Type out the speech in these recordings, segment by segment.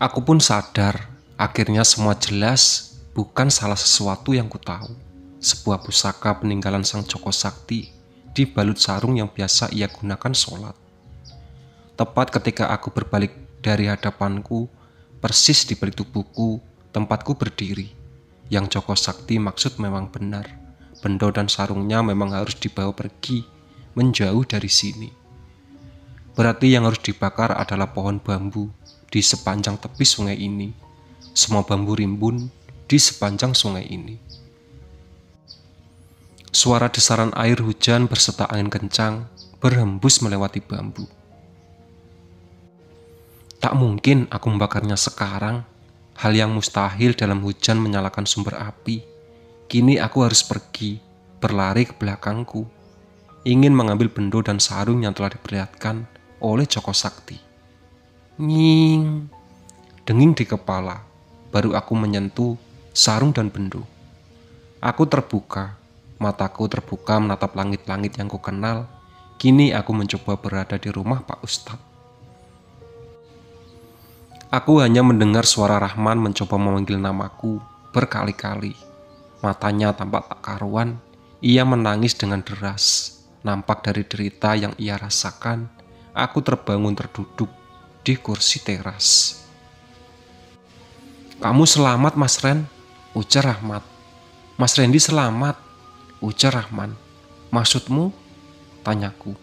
Aku pun sadar, akhirnya semua jelas, bukan salah sesuatu yang kutahu. Sebuah pusaka peninggalan Sang Joko Sakti dibalut sarung yang biasa ia gunakan sholat. Tepat ketika aku berbalik dari hadapanku, persis di balik tubuhku, tempatku berdiri. Yang Joko Sakti maksud memang benar. Bendo dan sarungnya memang harus dibawa pergi, menjauh dari sini. Berarti yang harus dibakar adalah pohon bambu di sepanjang tepi sungai ini. Semua bambu rimbun di sepanjang sungai ini. Suara desaran air hujan berserta angin kencang berhembus melewati bambu. Tak mungkin aku membakarnya sekarang, hal yang mustahil dalam hujan menyalakan sumber api. Kini aku harus pergi, berlari ke belakangku, ingin mengambil bendo dan sarung yang telah diperlihatkan oleh Joko Sakti. Nying, denging di kepala, baru aku menyentuh sarung dan bendo. Aku terbuka, mataku terbuka menatap langit-langit yang kukenal. Kini aku mencoba berada di rumah Pak Ustadz. Aku hanya mendengar suara Rahman mencoba memanggil namaku berkali-kali. Matanya tampak tak karuan, ia menangis dengan deras. Nampak dari derita yang ia rasakan, aku terbangun terduduk di kursi teras. "Kamu selamat, Mas Ren?" ujar Rahmat. "Mas Randy selamat," ujar Rahman. "Maksudmu?" tanyaku.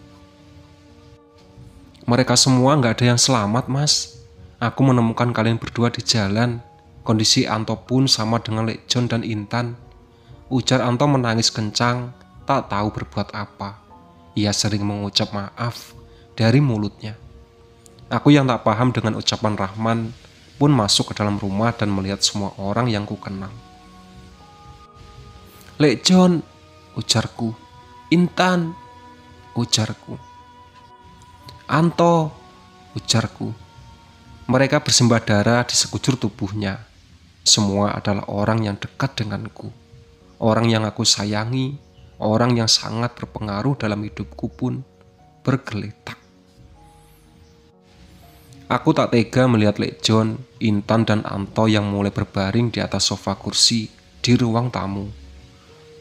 "Mereka semua gak ada yang selamat, Mas. Aku menemukan kalian berdua di jalan. Kondisi Anto pun sama dengan Lek John dan Intan," ujar Anto menangis kencang, tak tahu berbuat apa. Ia sering mengucap maaf dari mulutnya. Aku yang tak paham dengan ucapan Rahman pun masuk ke dalam rumah dan melihat semua orang yang kukenal. "Lek John," ujarku. "Intan," ujarku. "Anto," ujarku. Mereka bersimbah darah di sekujur tubuhnya. Semua adalah orang yang dekat denganku. Orang yang aku sayangi, orang yang sangat berpengaruh dalam hidupku pun bergeletak. Aku tak tega melihat Lek John, Intan, dan Anto yang mulai berbaring di atas sofa kursi di ruang tamu.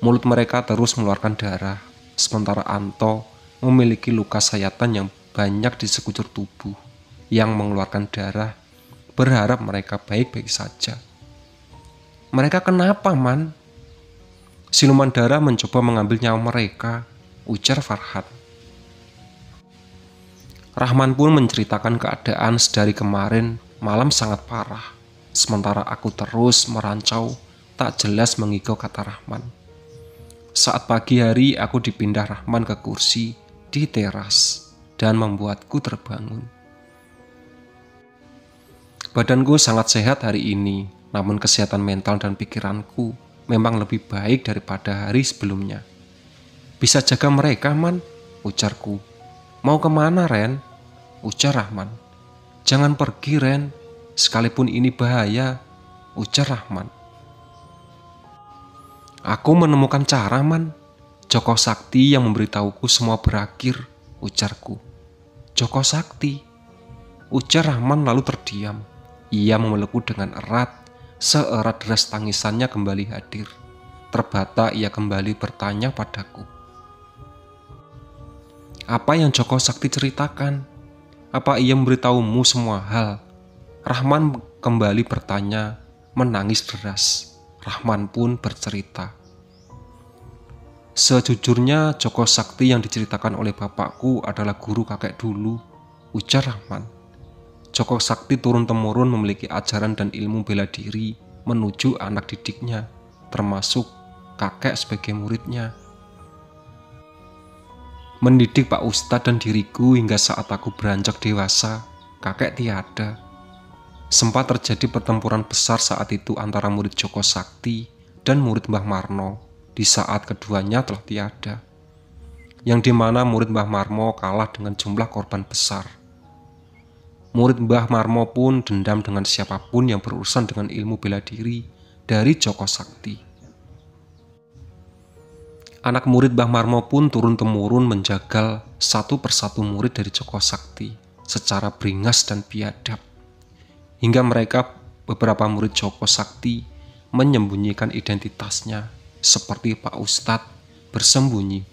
Mulut mereka terus mengeluarkan darah, sementara Anto memiliki luka sayatan yang banyak di sekujur tubuh yang mengeluarkan darah, berharap mereka baik-baik saja. "Mereka kenapa, Man?" "Siluman darah mencoba mengambil nyawa mereka," ujar Farhat. Rahman pun menceritakan keadaan sedari kemarin malam sangat parah, sementara aku terus merancau, tak jelas mengigau kata Rahman. Saat pagi hari aku dipindah Rahman ke kursi di teras dan membuatku terbangun. Badanku sangat sehat hari ini, namun kesehatan mental dan pikiranku memang lebih baik daripada hari sebelumnya. "Bisa jaga mereka, Man," ujarku. "Mau kemana, Ren?" ujar Rahman. "Jangan pergi, Ren, sekalipun ini bahaya," ujar Rahman. "Aku menemukan cara, Man. Joko Sakti yang memberitahuku semua berakhir," ujarku. "Joko Sakti?" ujar Rahman lalu terdiam. Ia memelukku dengan erat, seerat deras tangisannya kembali hadir. Terbata ia kembali bertanya padaku. "Apa yang Joko Sakti ceritakan? Apa ia memberitahumu semua hal?" Rahman kembali bertanya, menangis deras. Rahman pun bercerita. "Sejujurnya Joko Sakti yang diceritakan oleh bapakku adalah guru kakek dulu," ujar Rahman. "Joko Sakti turun-temurun memiliki ajaran dan ilmu bela diri menuju anak didiknya, termasuk kakek sebagai muridnya. Mendidik Pak Ustadz dan diriku hingga saat aku beranjak dewasa, kakek tiada. Sempat terjadi pertempuran besar saat itu antara murid Joko Sakti dan murid Mbah Marno di saat keduanya telah tiada, yang dimana murid Mbah Marmo kalah dengan jumlah korban besar. Murid Mbah Marmo pun dendam dengan siapapun yang berurusan dengan ilmu bela diri dari Joko Sakti. Anak murid Mbah Marmo pun turun-temurun menjagal satu persatu murid dari Joko Sakti secara beringas dan biadab. hingga beberapa murid Joko Sakti menyembunyikan identitasnya seperti Pak Ustadz bersembunyi.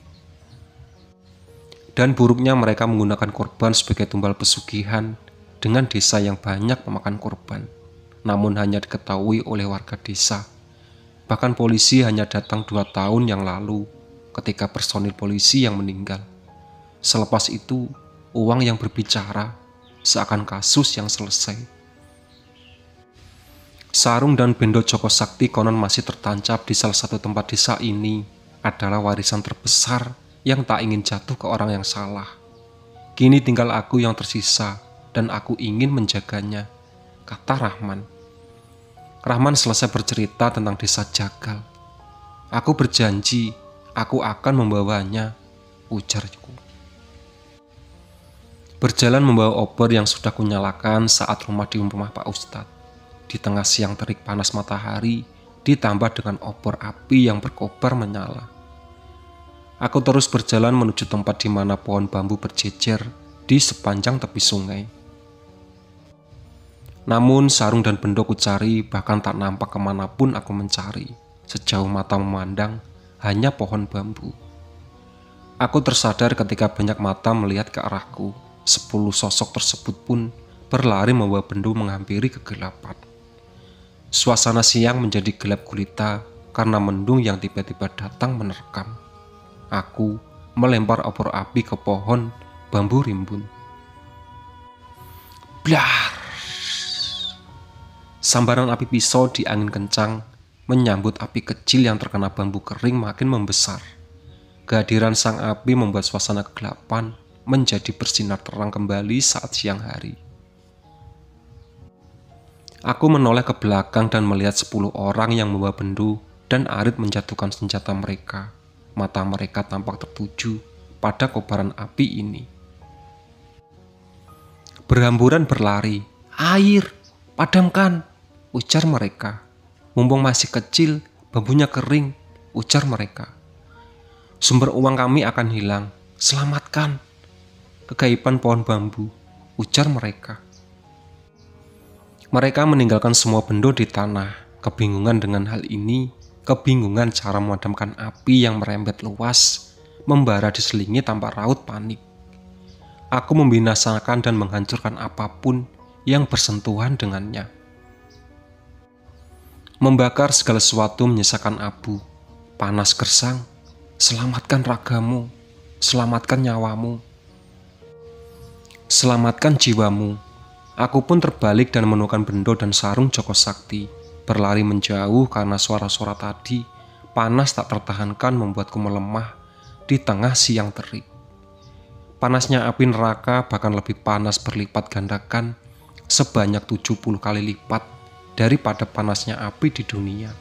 Dan buruknya mereka menggunakan korban sebagai tumbal pesugihan dengan desa yang banyak memakan korban, namun hanya diketahui oleh warga desa. Bahkan polisi hanya datang 2 tahun yang lalu ketika personil polisi yang meninggal. Selepas itu, uang yang berbicara seakan kasus yang selesai. Sarung dan bendo Joko Sakti konon masih tertancap di salah satu tempat desa ini adalah warisan terbesar yang tak ingin jatuh ke orang yang salah. Kini tinggal aku yang tersisa dan aku ingin menjaganya, kata Rahman. Rahman selesai bercerita tentang desa Jagal. Aku berjanji, aku akan membawanya, ujarku. Berjalan membawa obor yang sudah kunyalakan saat di rumah Pak Ustadz. Di tengah siang terik panas matahari, ditambah dengan obor api yang berkobar menyala. Aku terus berjalan menuju tempat di mana pohon bambu berjejer di sepanjang tepi sungai. Namun sarung dan bendo ku cari bahkan tak nampak kemanapun aku mencari. Sejauh mata memandang, hanya pohon bambu. Aku tersadar ketika banyak mata melihat ke arahku. 10 sosok tersebut pun berlari membawa bendo menghampiri kegelapan. Suasana siang menjadi gelap gulita karena mendung yang tiba-tiba datang menerkam. Aku melempar obor api ke pohon bambu rimbun. Blar! Sambaran api pisau di angin kencang menyambut api kecil yang terkena bambu kering makin membesar. Kehadiran sang api membuat suasana kegelapan menjadi bersinar terang kembali saat siang hari. Aku menoleh ke belakang dan melihat 10 orang yang membawa bendu dan arit menjatuhkan senjata mereka. Mata mereka tampak tertuju pada kobaran api ini. Berhamburan berlari. Air, padamkan, ujar mereka. Mumpung masih kecil, bambunya kering, ujar mereka. Sumber uang kami akan hilang, selamatkan. Kegaiban pohon bambu, ujar mereka. Mereka meninggalkan semua bendo di tanah. Kebingungan dengan hal ini, kebingungan cara memadamkan api yang merembet luas, membara diselingi tanpa raut panik. Aku membinasakan dan menghancurkan apapun yang bersentuhan dengannya. Membakar segala sesuatu menyisakan abu, panas gersang, selamatkan ragamu, selamatkan nyawamu, selamatkan jiwamu. Aku pun terbalik dan menemukan bendo dan sarung Joko Sakti. Berlari menjauh karena suara-suara tadi, panas tak tertahankan membuatku melemah di tengah siang terik. Panasnya api neraka bahkan lebih panas berlipat gandakan sebanyak 70 kali lipat daripada panasnya api di dunia.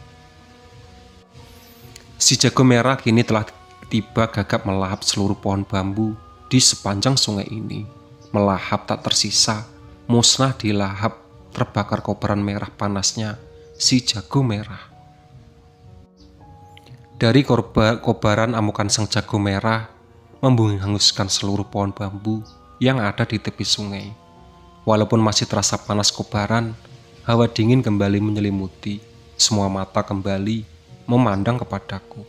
Si jago merah kini telah tiba gagap melahap seluruh pohon bambu di sepanjang sungai ini. Melahap tak tersisa, musnah dilahap terbakar kobaran merah panasnya si jago merah. Dari kobaran amukan sang jago merah menghanguskan seluruh pohon bambu yang ada di tepi sungai. Walaupun masih terasa panas kobaran, hawa dingin kembali menyelimuti. Semua mata kembali memandang kepadaku.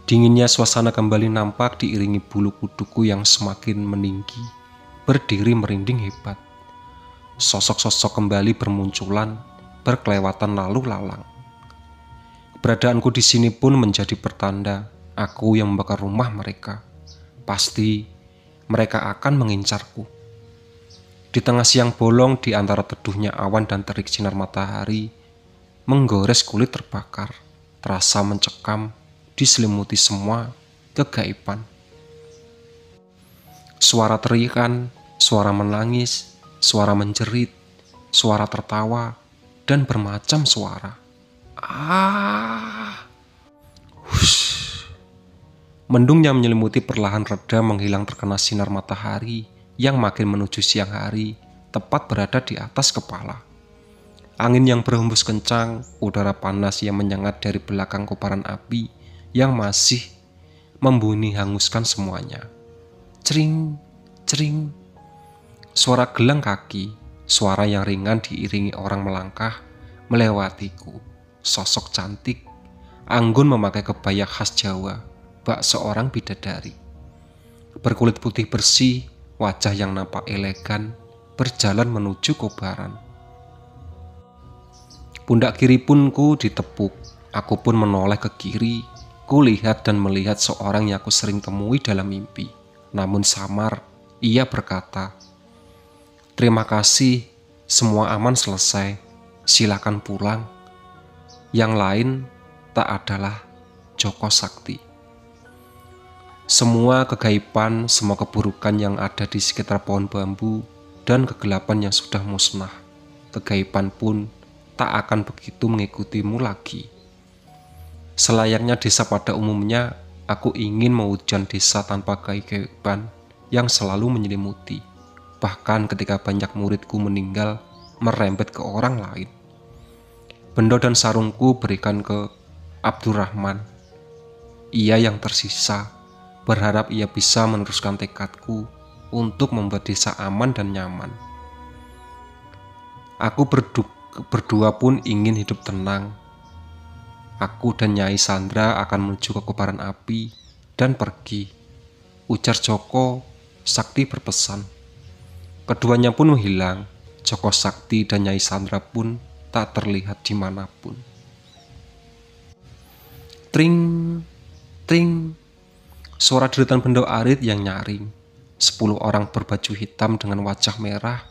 Dinginnya suasana kembali nampak diiringi bulu kuduku yang semakin meninggi, berdiri merinding hebat. Sosok-sosok kembali bermunculan, berkelewatan lalu lalang. Keberadaanku di sini pun menjadi pertanda aku yang membakar rumah mereka. Pasti mereka akan mengincarku. Di tengah siang bolong, di antara teduhnya awan dan terik sinar matahari, menggores kulit terbakar, terasa mencekam, diselimuti semua kegaiban. Suara teriakan, suara menangis, suara menjerit, suara tertawa, dan bermacam suara. Hush. Mendung yang menyelimuti perlahan reda menghilang terkena sinar matahari yang makin menuju siang hari, tepat berada di atas kepala. Angin yang berhembus kencang, udara panas yang menyengat dari belakang kobaran api yang masih membunyi hanguskan semuanya. Cering, cering. Suara gelang kaki, Suara yang ringan diiringi orang melangkah melewatiku. Sosok cantik, anggun memakai kebaya khas Jawa, bak seorang bidadari. Berkulit putih bersih, wajah yang nampak elegan, berjalan menuju kobaran. Pundak kiri pun ku ditepuk. Aku pun menoleh ke kiri. Ku lihat dan melihat seorang yang aku sering temui dalam mimpi. Namun samar, ia berkata, "Terima kasih, semua aman selesai. Silakan pulang." Yang lain tak adalah Joko Sakti. Semua kegaiban, semua keburukan yang ada di sekitar pohon bambu dan kegelapan yang sudah musnah, kegaiban pun tak akan begitu mengikutimu lagi. Selayaknya desa pada umumnya, aku ingin mewujudkan desa tanpa kegaiban yang selalu menyelimuti. Bahkan ketika banyak muridku meninggal, merembet ke orang lain. Bendo dan sarungku berikan ke Abdurrahman. Ia yang tersisa, berharap ia bisa meneruskan tekadku untuk membuat desa aman dan nyaman. Aku berdua pun ingin hidup tenang. Aku dan Nyai Sandra akan menuju ke kobaran api dan pergi, ujar Joko Sakti berpesan. Keduanya pun menghilang. Joko Sakti dan Nyai Sandra pun tak terlihat dimanapun. Tring, tring, suara deritan bendo arit yang nyaring. 10 orang berbaju hitam dengan wajah merah,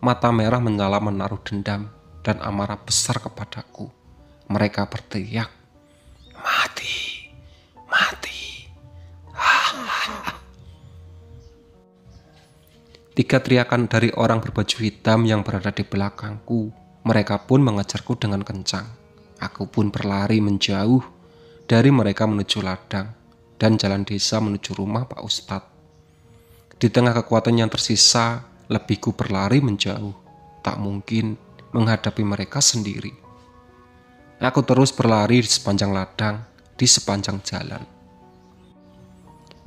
mata merah menyala menaruh dendam dan amarah besar kepadaku. Mereka berteriak, "Mati, mati." 3 teriakan dari orang berbaju hitam yang berada di belakangku. Mereka pun mengejarku dengan kencang. Aku pun berlari menjauh dari mereka menuju ladang dan jalan desa menuju rumah Pak Ustadz. Di tengah kekuatan yang tersisa, lebihku berlari menjauh. Tak mungkin menghadapi mereka sendiri. Aku terus berlari di sepanjang ladang, di sepanjang jalan.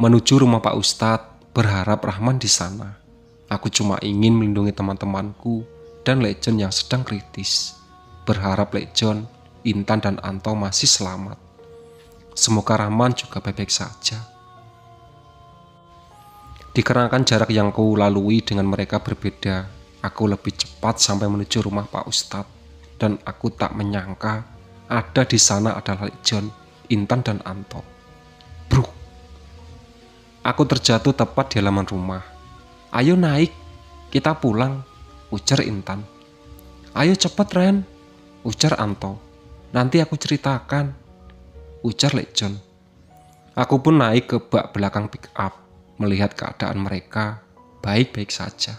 Menuju rumah Pak Ustadz, berharap Rahman di sana. Aku cuma ingin melindungi teman-temanku dan Legend yang sedang kritis. Berharap Legend, Intan dan Anto masih selamat. Semoga Rahman juga baik-baik saja. Dikarenakan jarak yang ku lalui dengan mereka berbeda, aku lebih cepat sampai menuju rumah Pak Ustadz. Dan aku tak menyangka ada di sana adalah Legend, Intan dan Anto. Bruk! Aku terjatuh tepat di halaman rumah. "Ayo naik, kita pulang," ujar Intan. "Ayo cepet Ren," ujar Anto. "Nanti aku ceritakan," ujar Legend. Aku pun naik ke bak belakang pick up, melihat keadaan mereka baik-baik saja.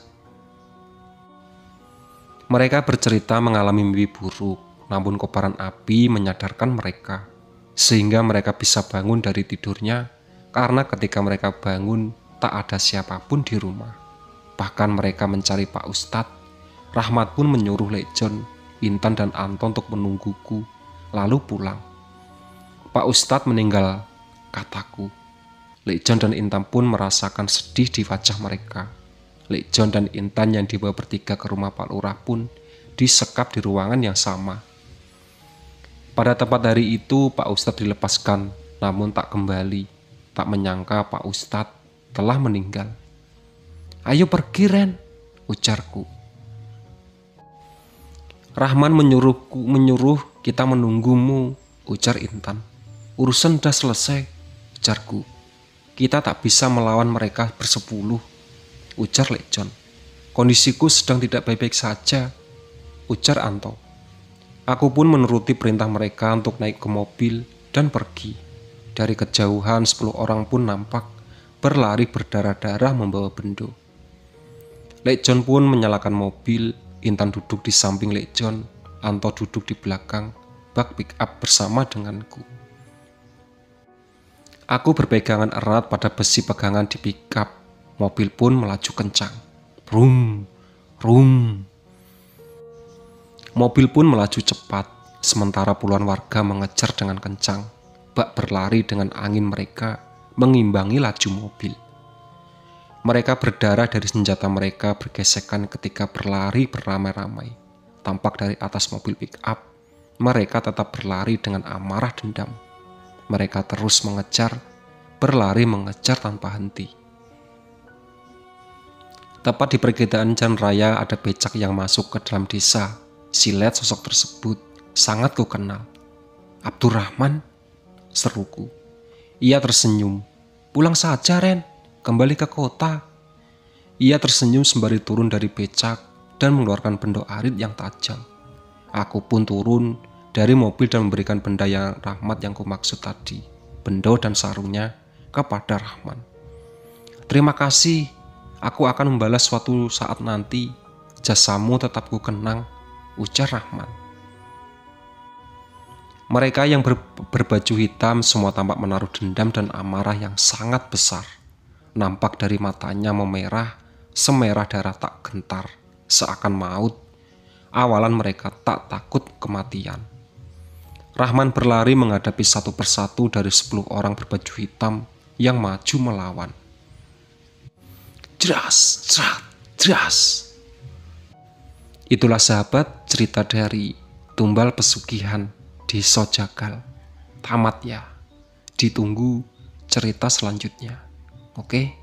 Mereka bercerita mengalami mimpi buruk, namun kobaran api menyadarkan mereka, sehingga mereka bisa bangun dari tidurnya, karena ketika mereka bangun, tak ada siapapun di rumah. Bahkan mereka mencari Pak Ustadz. Rahmat pun menyuruh Legend, Intan dan Anton untuk menungguku, lalu pulang. Pak Ustadz meninggal, kataku. Legend dan Intan pun merasakan sedih di wajah mereka. Legend dan Intan yang dibawa bertiga ke rumah Pak Lurah pun disekap di ruangan yang sama. Pada tepat hari itu Pak Ustadz dilepaskan, namun tak kembali. Tak menyangka Pak Ustadz telah meninggal. "Ayo pergi Ren," ujarku. "Rahman menyuruh kita menunggumu," ujar Intan. "Urusan sudah selesai," ujarku. "Kita tak bisa melawan mereka bersepuluh," ujar Legend. "Kondisiku sedang tidak baik-baik saja," ujar Anto. Aku pun menuruti perintah mereka untuk naik ke mobil dan pergi. Dari kejauhan 10 orang pun nampak berlari berdarah-darah membawa bendo. Legend pun menyalakan mobil. Intan duduk di samping Legend, Anto duduk di belakang bak pick up bersama denganku. Aku berpegangan erat pada besi pegangan di pick up. Mobil pun melaju kencang. Brum, brum. Mobil pun melaju cepat, sementara puluhan warga mengejar dengan kencang. Bak berlari dengan angin mereka mengimbangi laju mobil. Mereka berdarah dari senjata mereka bergesekan ketika berlari beramai-ramai. Tampak dari atas mobil pick-up, mereka tetap berlari dengan amarah dendam. Mereka terus mengejar, berlari mengejar tanpa henti. Tepat di pertigaan jalan raya ada becak yang masuk ke dalam desa. Silet sosok tersebut sangat kukenal. "Abdurrahman?" seruku. Ia tersenyum. "Pulang saja, Ren. Kembali ke kota." Ia tersenyum sembari turun dari becak dan mengeluarkan bendo arit yang tajam. Aku pun turun dari mobil dan memberikan benda yang Rahmat yang kumaksud tadi, bendo dan sarungnya, kepada Rahman. "Terima kasih. Aku akan membalas suatu saat nanti. Jasamu tetap ku kenang," ujar Rahman. Mereka yang berbaju hitam semua tampak menaruh dendam dan amarah yang sangat besar. Nampak dari matanya memerah, semerah darah tak gentar, seakan maut. Awalan mereka tak takut kematian. Rahman berlari menghadapi satu persatu dari 10 orang berbaju hitam yang maju melawan. Jeras, jerat, jeras. Itulah sahabat cerita dari Tumbal Pesugihan di Sojagal. Tamat ya. Ditunggu cerita selanjutnya. Oke?